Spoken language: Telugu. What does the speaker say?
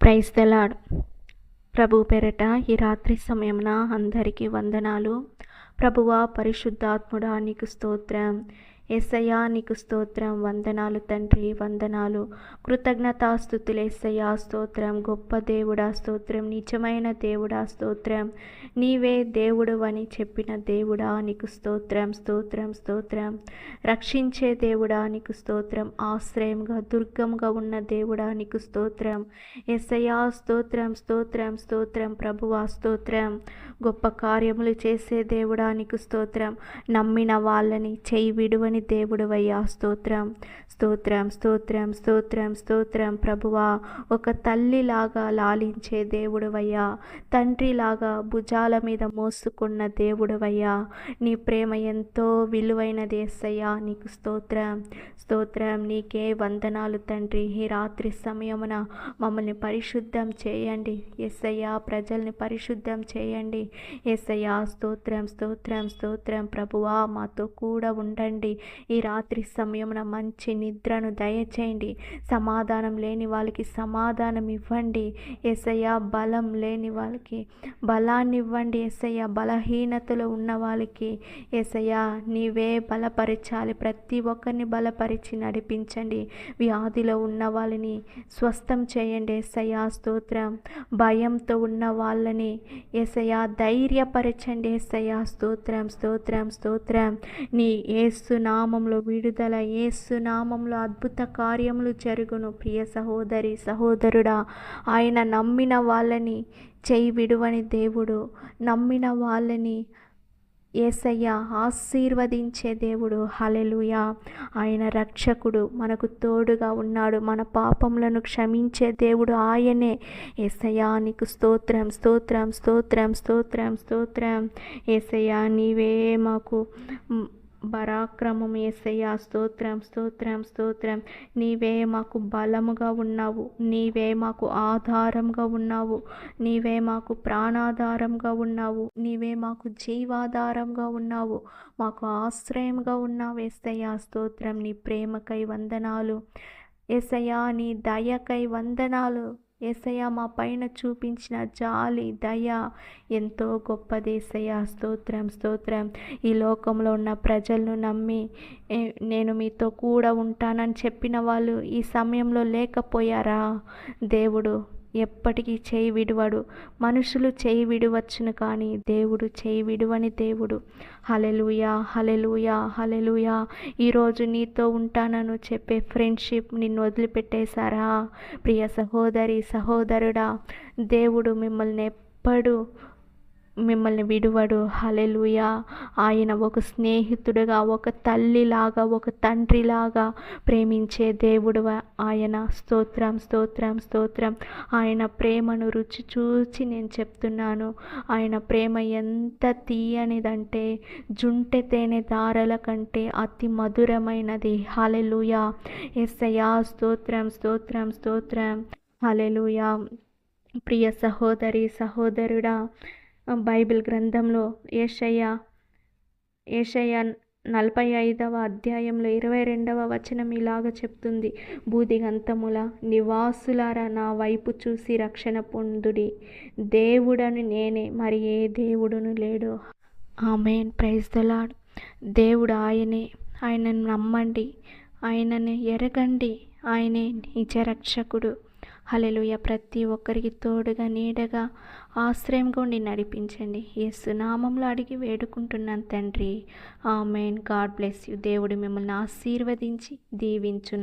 Praise the lord. ప్రభు పేరట ఈ రాత్రి సమయమున అందరికీ వందనాలు. ప్రభువా, పరిశుద్ధాత్ముడా, నీకు స్తోత్రం. యేసయ్యా, నీకు స్తోత్రం. వందనాలు తండ్రి, వందనాలు. కృతజ్ఞతాస్తుతులు యేసయ్యా, స్తోత్రం. గొప్ప దేవుడా స్తోత్రం. నిజమైన దేవుడా స్తోత్రం. నీవే దేవుడు అని చెప్పిన దేవుడా నీకు స్తోత్రం, స్తోత్రం, స్తోత్రం. రక్షించే దేవుడా నీకు స్తోత్రం. ఆశ్రయంగా దుర్గంగా ఉన్న దేవుడా నీకు స్తోత్రం. యేసయ్యా, స్తోత్రం, స్తోత్రం, స్తోత్రం. ప్రభువా స్తోత్రం. గొప్ప కార్యములు చేసే దేవుడా నీకు స్తోత్రం. నమ్మిన వాళ్ళని చేయి విడువని దేవుడవయ్యా, స్తోత్రం, స్తోత్రం, స్తోత్రం, స్తోత్రం, స్తోత్రం. ప్రభువా, ఒక తల్లిలాగా లాలించే దేవుడవయ్యా, తండ్రిలాగా భుజాల మీద మోసుకున్న దేవుడవయ్యా. నీ ప్రేమ ఎంతో విలువైనది యేసయ్యా, నీకు స్తోత్రం, స్తోత్రం. నీకే వందనాలు తండ్రి. ఈ రాత్రి సమయమున మమ్మల్ని పరిశుద్ధం చేయండి యేసయ్యా, ప్రజల్ని పరిశుద్ధం చేయండి యేసయ్యా. స్తోత్రం, స్తోత్రం, స్తోత్రం. ప్రభువా, మాతో కూడా ఉండండి. ఈ రాత్రి సమయమున మంచి నిద్రను దయచేయండి. సమాధానం లేని వాళ్ళకి సమాధానం ఇవ్వండి యేసయ్యా. బలం లేని వాళ్ళకి బలాన్ని ఇవ్వండి యేసయ్యా. బలహీనతలో ఉన్న వాళ్ళకి యేసయ్యా నీవే బలపరచాలి. ప్రతి ఒక్కరిని బలపరిచి నడిపించండి. వ్యాధిలో ఉన్న వాళ్ళని స్వస్థం చేయండి యేసయ్యా, స్తోత్రం. భయంతో ఉన్న వాళ్ళని యేసయ్యా ధైర్యపరచండి యేసయ్యా, స్తోత్రం, స్తోత్రం, స్తోత్రం. నీ యేసు నామంలో విడుదల, యేసు నామంలో అద్భుత కార్యములు జరుగును. ప్రియ సహోదరి, సహోదరుడా, ఆయన నమ్మిన వాళ్ళని చేయి విడువని దేవుడు, నమ్మిన వాళ్ళని యేసయ్య ఆశీర్వదించే దేవుడు. హల్లెలూయా. ఆయన రక్షకుడు, మనకు తోడుగా ఉన్నాడు. మన పాపములను క్షమించే దేవుడు ఆయనే. యేసయ్యా, నీకు స్తోత్రం, స్తోత్రం, స్తోత్రం, స్తోత్రం, స్తోత్రం. యేసయ్యా, నీవే మాకు పరాక్రమం యేసయ్యా, స్తోత్రం, స్తోత్రం, స్తోత్రం. నీవే మాకు బలముగా ఉన్నావు. నీవే మాకు ఆధారంగా ఉన్నావు. నీవే మాకు ప్రాణాధారంగా ఉన్నావు. నీవే మాకు జీవాధారంగా ఉన్నావు. మాకు ఆశ్రయంగా ఉన్నావు యేసయ్యా, స్తోత్రం. నీ ప్రేమకై వందనాలు యేసయ్యా. నీ దయకై వందనాలు యేసయ్యా. మా పైన చూపించిన జాలి, దయ ఎంతో గొప్పది యేసయ్యా, స్తోత్రం, స్తోత్రం. ఈ లోకంలో ఉన్న ప్రజలను నమ్మి నేను మీతో కూడా ఉంటానని చెప్పిన వాళ్ళు ఈ సమయంలో లేకపోయారా? దేవుడు ఎప్పటికీ చేయి విడువడు. మనుషులు చేయి విడవచ్చును, కానీ దేవుడు చేయి విడువని దేవుడు. హల్లెలూయా, హల్లెలూయా, హల్లెలూయా. ఈరోజు నీతో ఉంటానని చెప్పే ఫ్రెండ్షిప్ నిన్ను వదిలిపెట్టేశారా? ప్రియ సహోదరి, సహోదరుడా, దేవుడు మిమ్మల్ని విడువడు. హల్లెలూయా. ఆయన ఒక స్నేహితుడుగా, ఒక తల్లిలాగా, ఒక తండ్రిలాగా ప్రేమించే దేవుడు ఆయన. స్తోత్రం, స్తోత్రం, స్తోత్రం. ఆయన ప్రేమను రుచి చూచి నేను చెప్తున్నాను. ఆయన ప్రేమ ఎంత తీయనిదంటే జుంటె తేనె దారల కంటే అతి మధురమైనది. హల్లెలూయా. యేసయ్యా, స్తోత్రం, స్తోత్రం, స్తోత్రం. హల్లెలూయా. ప్రియ సహోదరి, సహోదరుడా, బైబిల్ గ్రంథంలో యెషయా 45వ అధ్యాయంలో 22వ వచనం ఇలాగ చెప్తుంది. భూదిగంతముల నివాసులారా, నా వైపు చూసి రక్షణ పొందుడి. దేవుడని నేనే, మరి ఏ దేవుడును లేడు. ఆమేన్. Praise the lord. దేవుడు ఆయనే. ఆయనను నమ్మండి, ఆయనని ఎరగండి. ఆయనే నిజ రక్షకుడు. హల్లెలూయా. ప్రతి ఒక్కరికి తోడుగా, నీడగా, ఆశ్రయంగా ఉండి నడిపించండి. యేసు నామంలో అడిగి వేడుకుంటున్నాను తండ్రి. ఆమేన్. God bless you. దేవుడు మిమ్మల్ని ఆశీర్వదించి దీవించును.